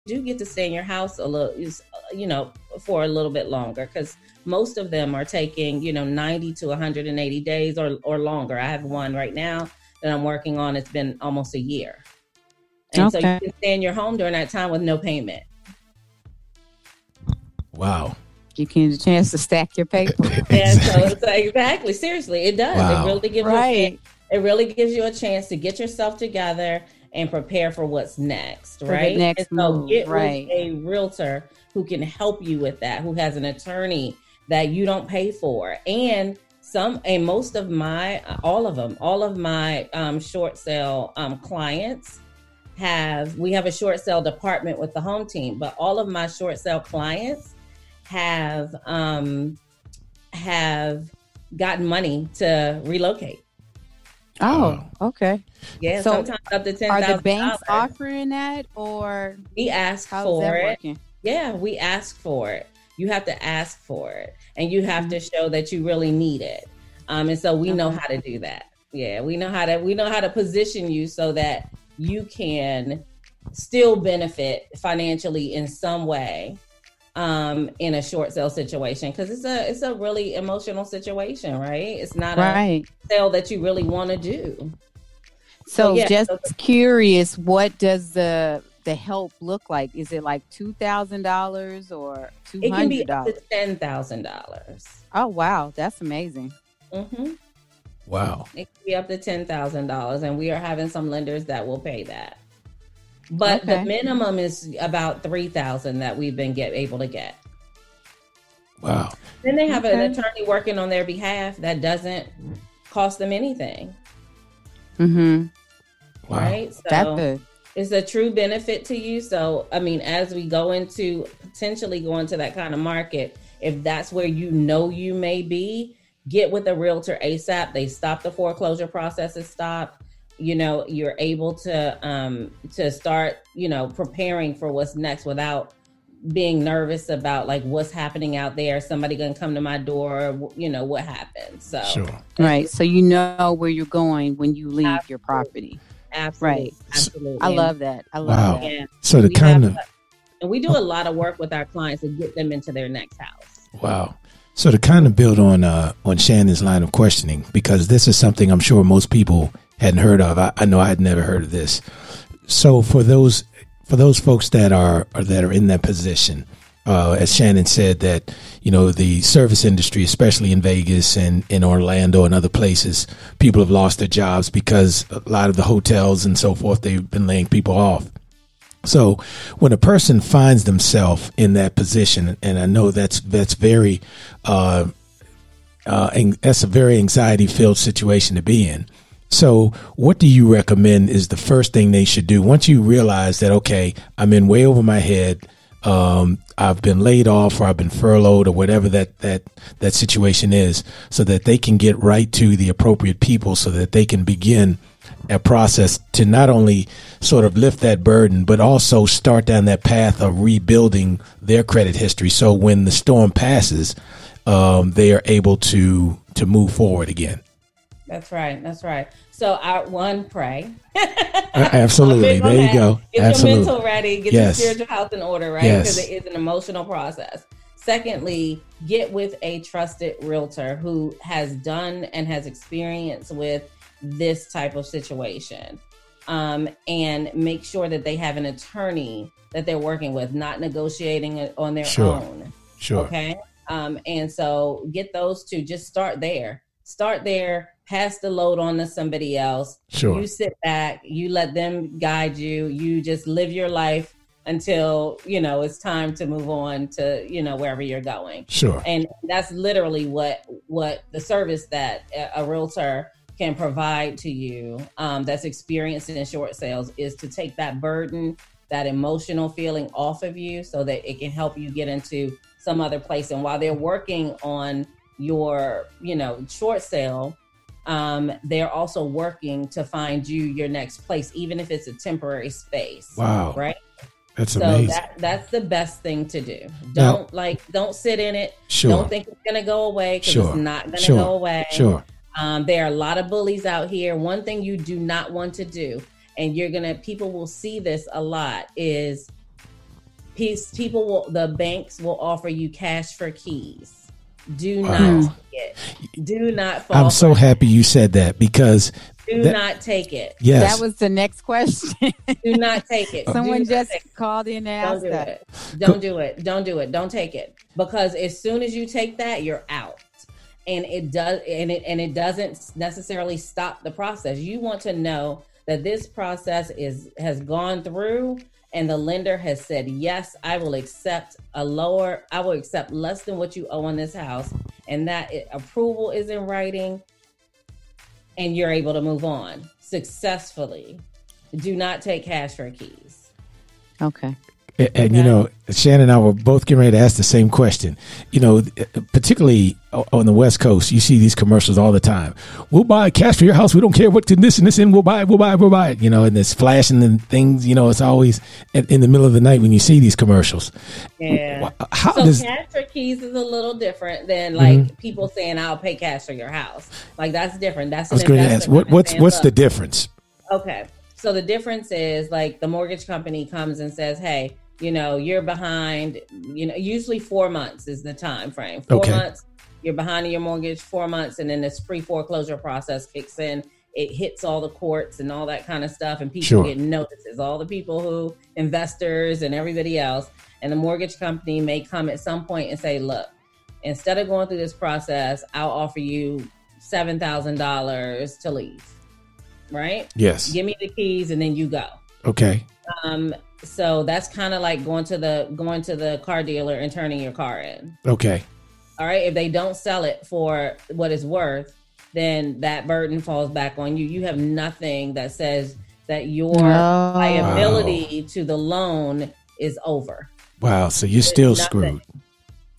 do get to stay in your house a little, for a little bit longer, because most of them are taking, 90 to 180 days or longer. I have one right now that I'm working on. It's been almost a year. And so you can stay in your home during that time with no payment. Wow. You can get a chance to stack your paper. Exactly. Seriously, it does. Wow. It really gives it really gives you a chance to get yourself together and prepare for what's next, right? Next and so move, get with a realtor who can help you with that, who has an attorney that you don't pay for. And most of my, all of my short sale clients we have a short sale department with the home team, but all of my short sale clients have gotten money to relocate. Oh, okay. Yeah, so sometimes up to $10,000. Are the banks offering that, or we ask for it? Working? Yeah, we ask for it. You have to ask for it, and you have to show that you really need it. And so we know how to do that. Yeah, we know how to position you so that you can still benefit financially in some way in a short sale situation, because it's a really emotional situation, right? It's not a sale that you really want to do. So curious, what does the help look like? Is it like $2,000 or $200? It can be up to $10,000. Oh wow, that's amazing. Mm-hmm. Wow. It can be up to $10,000, and we are having some lenders that will pay that. But the minimum is about $3,000 that we've been able to get. Wow. Then they have an attorney working on their behalf that doesn't cost them anything. Mm-hmm. Wow. Right? So that's good. It's a true benefit to you. So, I mean, as we potentially go into that kind of market, if that's where you may be, get with a realtor ASAP. They stop the foreclosure process. Is stopped. You're able to start, preparing for what's next without being nervous about like what's happening out there. Somebody gonna come to my door, what happens. So sure. Right. So you know where you're going when you leave your property. Absolutely. Right. Absolutely. I love that. I love that. Yeah. So and we do a lot of work with our clients to get them into their next house. Wow. So to kind of build on Shannon's line of questioning, because this is something I'm sure most people hadn't heard of. I know I had never heard of this. So for those folks that are in that position, as Shannon said, that the service industry, especially in Vegas and in Orlando and other places, people have lost their jobs because a lot of the hotels and so forth, they've been laying people off. So when a person finds themselves in that position, and I know that's very that's a very anxiety filled situation to be in. So what do you recommend is the first thing they should do once you realize that, okay, I'm in way over my head, I've been laid off or I've been furloughed or whatever that situation is, so that they can get right to the appropriate people so that they can begin a process to not only sort of lift that burden, but also start down that path of rebuilding their credit history. So when the storm passes, they are able to move forward again. That's right. That's right. So pray. Absolutely. There you go. Get Absolutely. your mental ready. Get your spiritual house in order, right? Yes. Because it is an emotional process. Secondly, get with a trusted realtor who has done and has experience with this type of situation. And make sure that they have an attorney that they're working with, not negotiating it on their own. Sure. Okay. And so get those two. Just start there. Pass the load on to somebody else. Sure. You sit back, you let them guide you. You just live your life until, it's time to move on to, wherever you're going. Sure. And that's literally what the service that a realtor can provide to you, that's experienced in short sales, is to take that burden, that emotional feeling off of you so that it can help you get into some other place. And while they're working on your, short sale, they're also working to find you your next place, even if it's a temporary space. Wow. Right. That's amazing. That's the best thing to do. Don't sit in it. Sure. Don't think it's going to go away, because it's not going to go away. Sure. There are a lot of bullies out here. One thing you do not want to do, and people will see this a lot, is the banks will offer you cash for keys. Do not take it. Do not fall. I'm so happy you said that, because do not take it. Yes. That was the next question. Do not take it. Someone just called in and asked that. Don't do it. Don't do it. Don't take it. Because as soon as you take that, you're out. And it doesn't necessarily stop the process. You want to know that this process has gone through, and the lender has said, yes, I will accept less than what you owe on this house. And that approval is in writing, and you're able to move on successfully. Do not take cash for keys. Okay. And, you know, Shannon and I were both getting ready to ask the same question. You know, particularly on the West Coast, you see these commercials all the time. We'll buy cash for your house. We don't care what this and this, and we'll buy it. You know, and it's flashing and things. You know, it's always in the middle of the night when you see these commercials. Yeah. Cash for keys is a little different than like people saying, "I'll pay cash for your house." Like that's different. That's I was going to ask, what's the difference? Okay, so the difference is like the mortgage company comes and says, "Hey, you know, you're behind, you know, usually 4 months is the time frame. 4 months, you're behind in your mortgage, 4 months, and then this pre-foreclosure process kicks in. It hits all the courts and all that kind of stuff, and people get notices, all the people who, investors and everybody else, and the mortgage company may come at some point and say, look, instead of going through this process, I'll offer you $7,000 to leave, right? Yes. Give me the keys and then you go. Okay. So that's kind of like going to the car dealer and turning your car in. Okay. All right. If they don't sell it for what it's worth, then that burden falls back on you. You have nothing that says that your liability to the loan is over. Wow. So you're still screwed.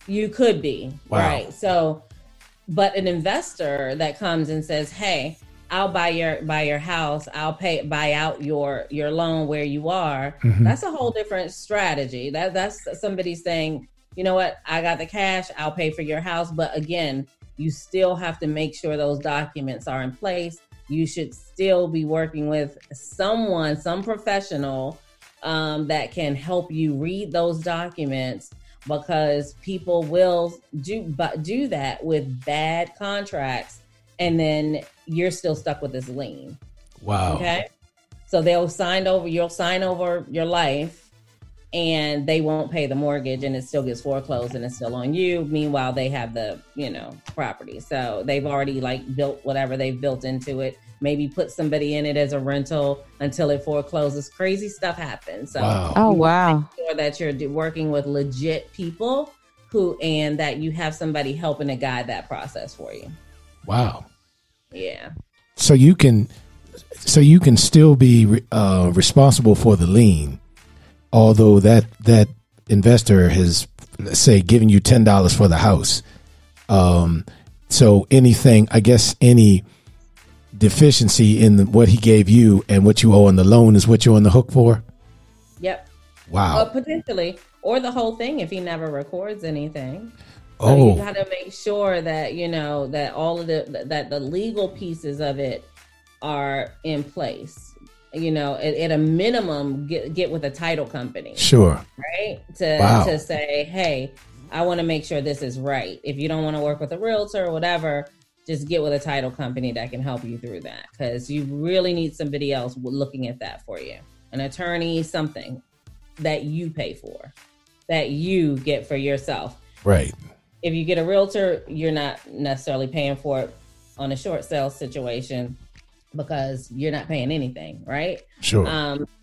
You could be. Wow. Right. So, but an investor that comes and says, hey, I'll buy your house. I'll buy out your loan where you are. Mm-hmm. That's a whole different strategy. That's somebody saying, you know what? I got the cash. I'll pay for your house. But again, you still have to make sure those documents are in place. You should still be working with some professional that can help you read those documents, because people will do that with bad contracts. And then you're still stuck with this lien. Wow. Okay. So you'll sign over your life, and they won't pay the mortgage, and it still gets foreclosed and it's still on you. Meanwhile, they have the, property. So they've already built whatever they've built into it, maybe put somebody in it as a rental until it forecloses. Crazy stuff happens. So wow. Make sure that you're working with legit people and that you have somebody helping to guide that process for you. Wow. Yeah. So you can still be responsible for the lien, although that investor has, let's say, given you $10 for the house. So any deficiency in what he gave you and what you owe on the loan is what you're on the hook for? Yep. Wow. Potentially, or the whole thing if he never records anything. So you got to make sure that, that all of that the legal pieces of it are in place. At a minimum, get with a title company. Sure. Right. To say, hey, I want to make sure this is right. If you don't want to work with a realtor or whatever, just get with a title company that can help you through that, because you really need somebody else looking at that for you. An attorney, something that you pay for, that you get for yourself. Right. If you get a realtor, you're not necessarily paying for it on a short sale situation, because you're not paying anything, right? Sure.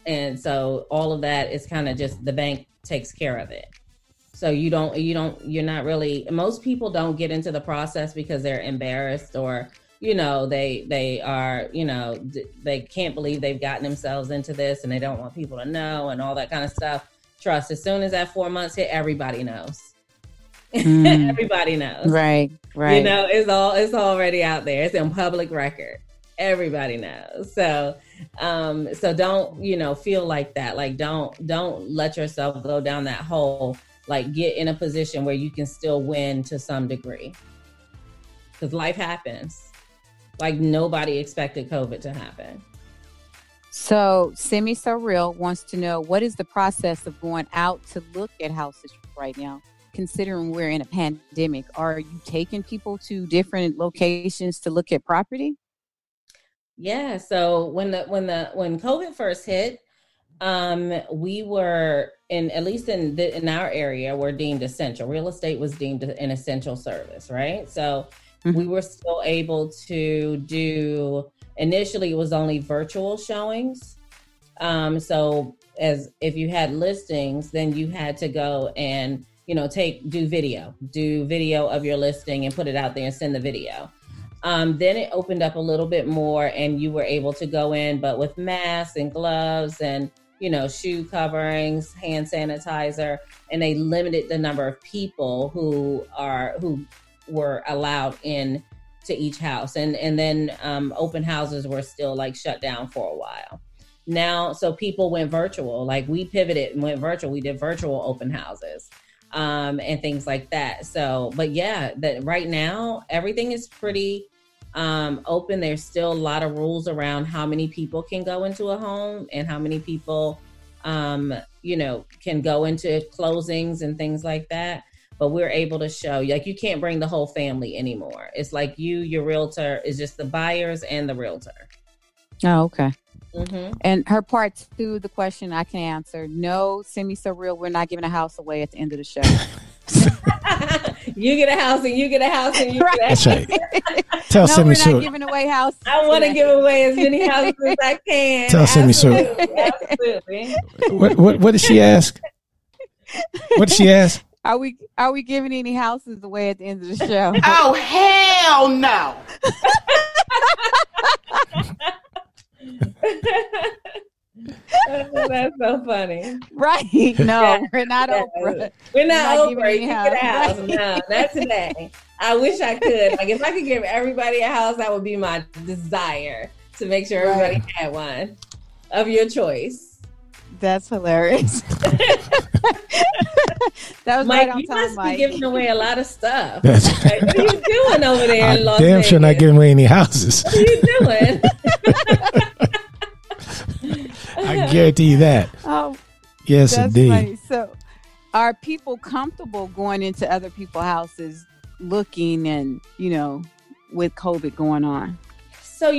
And so all of that is kind of just the bank takes care of it. So you're not really, most people don't get into the process because they're embarrassed, or, they are, they can't believe they've gotten themselves into this and they don't want people to know and all that kind of stuff. Trust, as soon as that 4 months hit, everybody knows. Everybody knows. Right. It's already out there. It's in public record. Everybody knows. So don't, feel like that. Like, don't let yourself go down that hole. Like, get in a position where you can still win to some degree, because life happens. Like, nobody expected COVID to happen. So Semi So Real wants to know, what is the process of going out to look at houses right now, considering we're in a pandemic? Are you taking people to different locations to look at property? Yeah. So when COVID first hit, we were at least in our area, we're deemed essential. Real estate was deemed an essential service, right? So we were still able to do. Initially, it was only virtual showings. So if you had listings, then you had to go and do video of your listing and put it out there and send the video. Then it opened up a little bit more, and you were able to go in, but with masks and gloves and shoe coverings, hand sanitizer, and they limited the number of people who were allowed in to each house. And then open houses were still like shut down for a while. Now, so people went virtual. Like we pivoted and went virtual. We did virtual open houses and things like that. So, but yeah, that right now everything is pretty open. There's still a lot of rules around how many people can go into a home and how many people, can go into closings and things like that. But we're able to show, like, you can't bring the whole family anymore. It's like your realtor is just the buyers and the realtor. Oh, okay. Mm-hmm. And her part 2 of the question I can answer. No, Semi So Real, we're not giving a house away at the end of the show. You get a house and you get a house and you get a house. That's right. Tell Semi So. We're not giving away houses. I want to give away as many houses as I can. Tell Semi So. Absolutely. What did she ask? What did she ask? Are we giving any houses away at the end of the show? Oh, hell no. That's so funny. Right. No, we're not Oprah. We're not Oprah. You can get a house. Right. No, not today. I wish I could. Like, if I could give everybody a house, that would be my desire, to make sure everybody had one of your choice. That's hilarious. That was Mike, right on you time, must Mike. be giving away a lot of stuff. Like, what are you doing over there in Las Vegas? Sure not giving away any houses. What are you doing? I guarantee you that. Oh, yes, that's indeed. Funny. So, are people comfortable going into other people's houses, looking and with COVID going on? So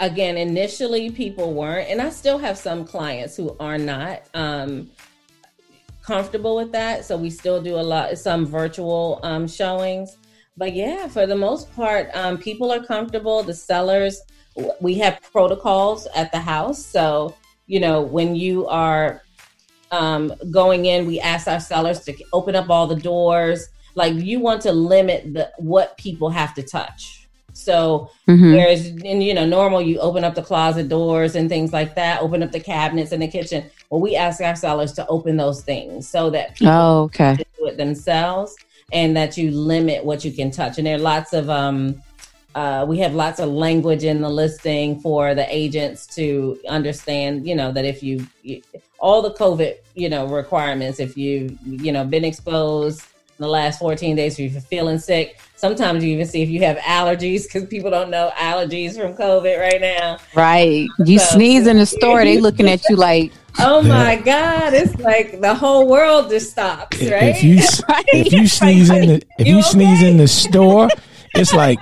again, initially people weren't, and I still have some clients who are not comfortable with that. So we still do some virtual showings. But yeah, for the most part, people are comfortable. The sellers, we have protocols at the house. So, when you are going in, we ask our sellers to open up all the doors. Like, you want to limit what people have to touch. So whereas in normal, you open up the closet doors and things like that, open up the cabinets in the kitchen. Well, we ask our sellers to open those things so that people can do it themselves, and that you limit what you can touch. And there are lots of we have lots of language in the listing for the agents to understand, that if you all the COVID, requirements, if you've, been exposed in the last 14 days, if you're feeling sick. Sometimes you even see if you have allergies, because people don't know allergies from COVID right now. Right. You sneeze in the store, they looking at you like, oh my God, it's like the whole world just stops, right? If you sneeze in the store, it's like,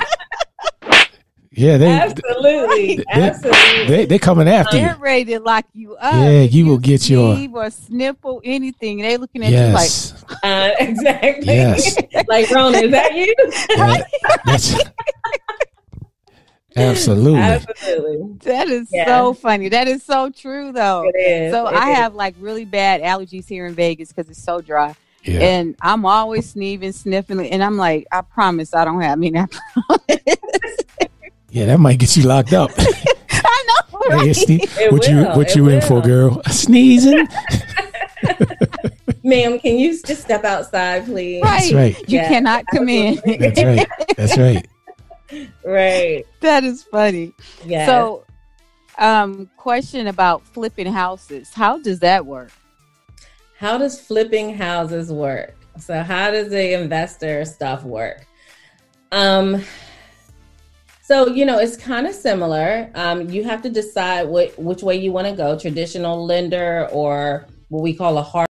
yeah, absolutely. They're coming after you. They're ready to lock you up. Yeah, you will get your or sniffle anything. They looking at you like, exactly. Yes. Like, Rona, is that you? That's absolutely. That is so funny. That is so true, though. It is. So I have like really bad allergies here in Vegas because it's so dry. Yeah. And I'm always sniffing, and I'm like, I promise I don't have any. Yeah, that might get you locked up. I know, right? Hey, what you in for, girl? Sneezing? Ma'am, can you just step outside, please? Right. That's right. You cannot come in. That's right. That's right. Right. That is funny. Yeah. So, question about flipping houses. How does that work? How does flipping houses work? So how does the investor stuff work? So, it's kind of similar. You have to decide which way you want to go, traditional lender or what we call a hard